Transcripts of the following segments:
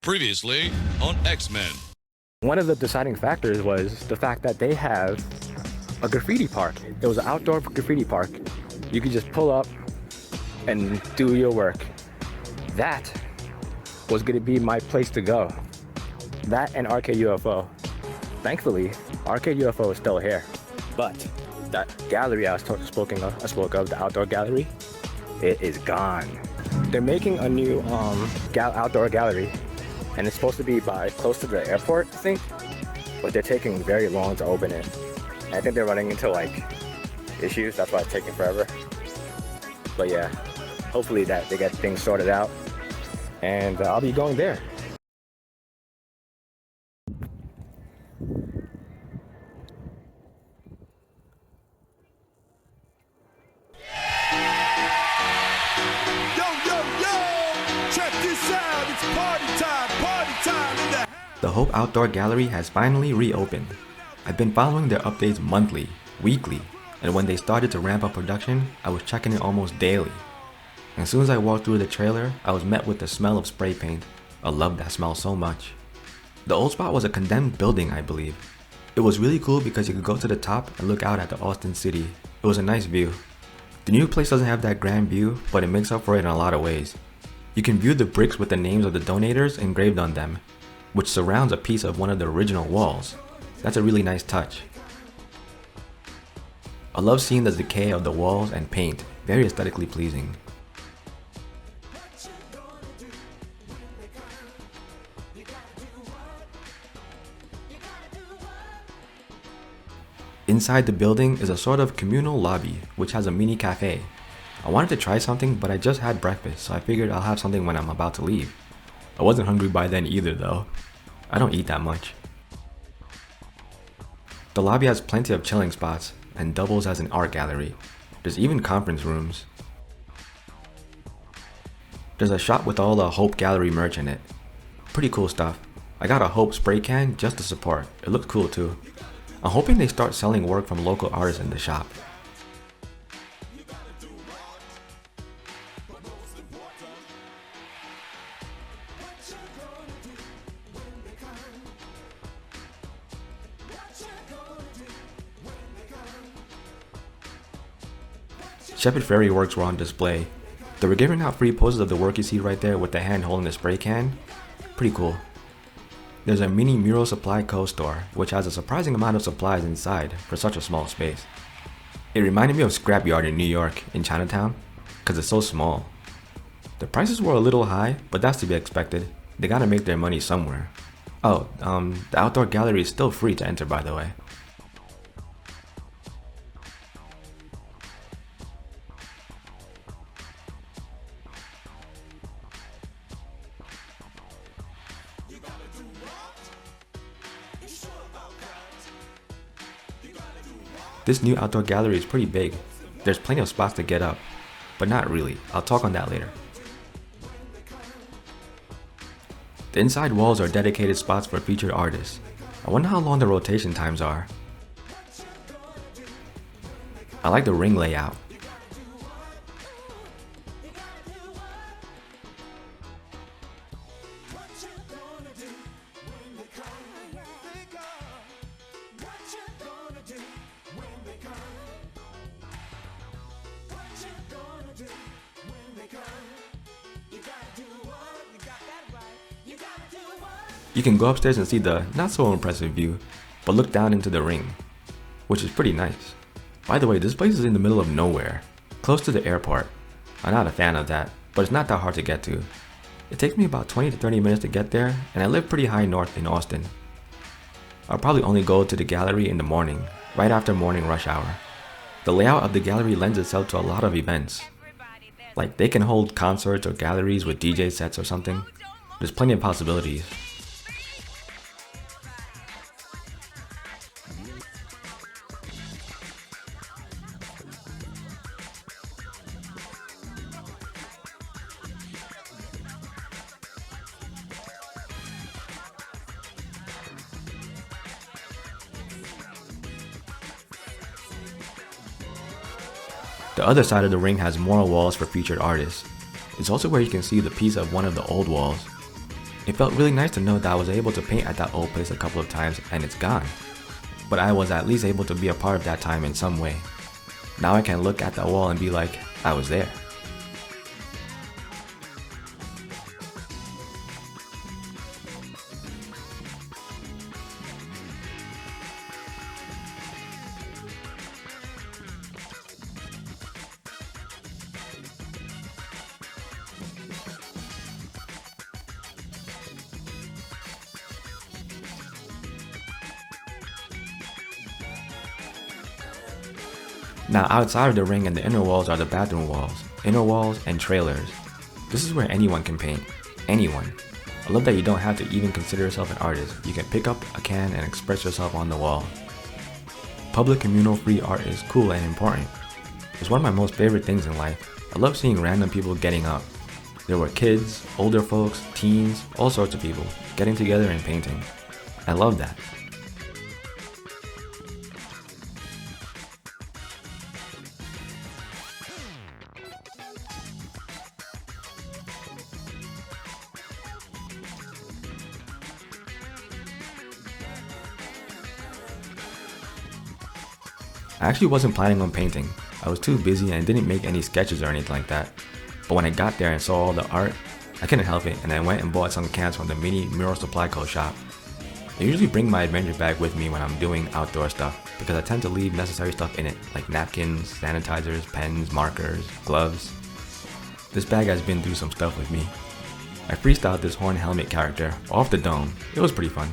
Previously on X-Men. One of the deciding factors was the fact that they have a graffiti park. It was an outdoor graffiti park. You could just pull up and do your work. That was going to be my place to go. That and Arcade UFO. Thankfully, Arcade UFO is still here. But that gallery I spoke of, the outdoor gallery, it is gone. They're making a new outdoor gallery, and it's supposed to be close to the airport, I think, but they're taking very long to open it. And I think they're running into issues, that's why it's taking forever. But yeah, hopefully that they get things sorted out, and I'll be going there. The Hope Outdoor Gallery has finally reopened. I've been following their updates monthly, weekly, and when they started to ramp up production, I was checking it almost daily. As soon as I walked through the trailer, I was met with the smell of spray paint. I love that smell so much. The old spot was a condemned building, I believe. It was really cool because you could go to the top and look out at the Austin city. It was a nice view. The new place doesn't have that grand view, but it makes up for it in a lot of ways. You can view the bricks with the names of the donators engraved on them, which surrounds a piece of one of the original walls. That's a really nice touch. I love seeing the decay of the walls and paint, very aesthetically pleasing. Inside the building is a sort of communal lobby, which has a mini cafe. I wanted to try something, but I just had breakfast, so I figured I'll have something when I'm about to leave. I wasn't hungry by then either though. I don't eat that much. The lobby has plenty of chilling spots and doubles as an art gallery. There's even conference rooms. There's a shop with all the Hope Gallery merch in it. Pretty cool stuff. I got a Hope spray can just to support. It looked cool too. I'm hoping they start selling work from local artists in the shop. Shepherd Ferry works were on display. They were giving out free poses of the work you see right there with the hand holding the spray can. Pretty cool. There's a mini Mural Supply Co. store, which has a surprising amount of supplies inside for such a small space. It reminded me of Scrapyard in New York, in Chinatown, because it's so small. The prices were a little high, but that's to be expected. They gotta make their money somewhere. Oh, the outdoor gallery is still free to enter, by the way. This new outdoor gallery is pretty big. There's plenty of spots to get up, but not really. I'll talk on that later. The inside walls are dedicated spots for featured artists. I wonder how long the rotation times are. I like the ring layout. You can go upstairs and see the not so impressive view, but look down into the ring, which is pretty nice. By the way, this place is in the middle of nowhere, close to the airport. I'm not a fan of that, but it's not that hard to get to. It takes me about 20 to 30 minutes to get there, and I live pretty high north in Austin. I'll probably only go to the gallery in the morning, right after morning rush hour. The layout of the gallery lends itself to a lot of events. Like they can hold concerts or galleries with DJ sets or something. There's plenty of possibilities. The other side of the ring has more walls for featured artists. It's also where you can see the piece of one of the old walls. It felt really nice to know that I was able to paint at that old place a couple of times and it's gone. But I was at least able to be a part of that time in some way. Now I can look at that wall and be like, I was there. Now outside of the ring and the inner walls are the bathroom walls, inner walls, and trailers. This is where anyone can paint. Anyone. I love that you don't have to even consider yourself an artist. You can pick up a can and express yourself on the wall. Public communal free art is cool and important. It's one of my most favorite things in life. I love seeing random people getting up. There were kids, older folks, teens, all sorts of people getting together and painting. I love that. I actually wasn't planning on painting. I was too busy and didn't make any sketches or anything like that. But when I got there and saw all the art, I couldn't help it and I went and bought some cans from the mini mural supply co shop. I usually bring my adventure bag with me when I'm doing outdoor stuff because I tend to leave necessary stuff in it like napkins, sanitizers, pens, markers, gloves. This bag has been through some stuff with me. I freestyled this horn helmet character off the dome. It was pretty fun.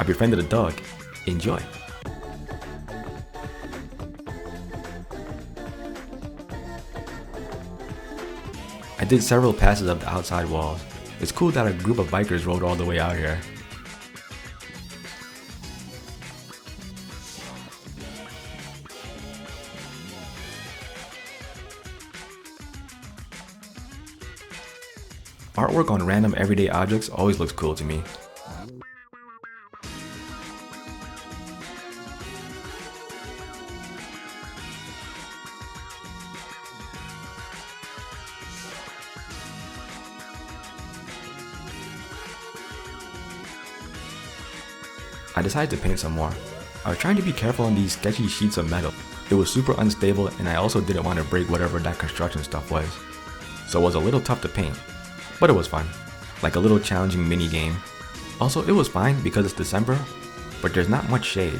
I befriended a dog. Enjoy. I did several passes of the outside walls. It's cool that a group of bikers rode all the way out here. Artwork on random everyday objects always looks cool to me. I decided to paint some more. I was trying to be careful on these sketchy sheets of metal. It was super unstable and I also didn't want to break whatever that construction stuff was. So it was a little tough to paint, but it was fun. Like a little challenging mini game. Also, it was fine because it's December, but there's not much shade.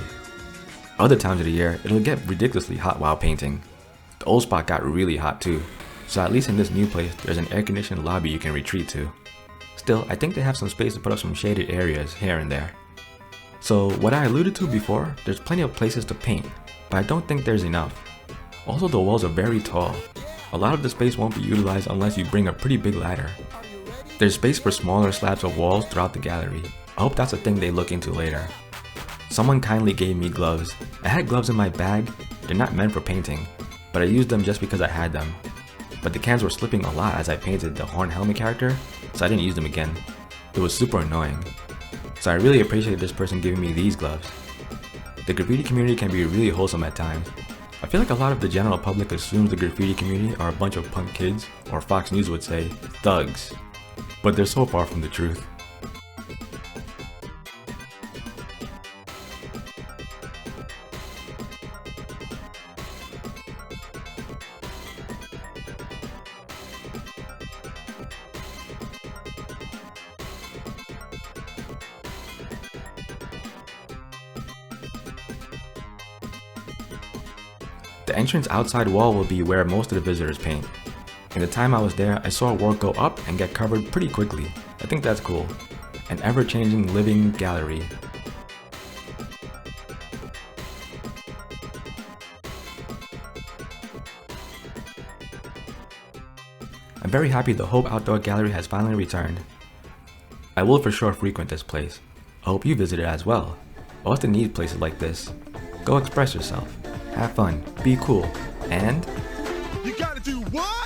Other times of the year, it'll get ridiculously hot while painting. The old spot got really hot too, so at least in this new place, there's an air-conditioned lobby you can retreat to. Still, I think they have some space to put up some shaded areas here and there. So what I alluded to before, there's plenty of places to paint, but I don't think there's enough. Also, the walls are very tall. A lot of the space won't be utilized unless you bring a pretty big ladder. There's space for smaller slabs of walls throughout the gallery. I hope that's a thing they look into later. Someone kindly gave me gloves. I had gloves in my bag. They're not meant for painting, but I used them just because I had them. But the cans were slipping a lot as I painted the horn helmet character, so I didn't use them again. It was super annoying. So I really appreciate this person giving me these gloves. The graffiti community can be really wholesome at times. I feel like a lot of the general public assumes the graffiti community are a bunch of punk kids, or Fox News would say, thugs. But they're so far from the truth. The entrance outside wall will be where most of the visitors paint. In the time I was there, I saw work go up and get covered pretty quickly. I think that's cool. An ever-changing living gallery. I'm very happy the Hope Outdoor Gallery has finally returned. I will for sure frequent this place. I hope you visit it as well. Austin needs places like this. Go express yourself, have fun, be cool, and You gotta do what?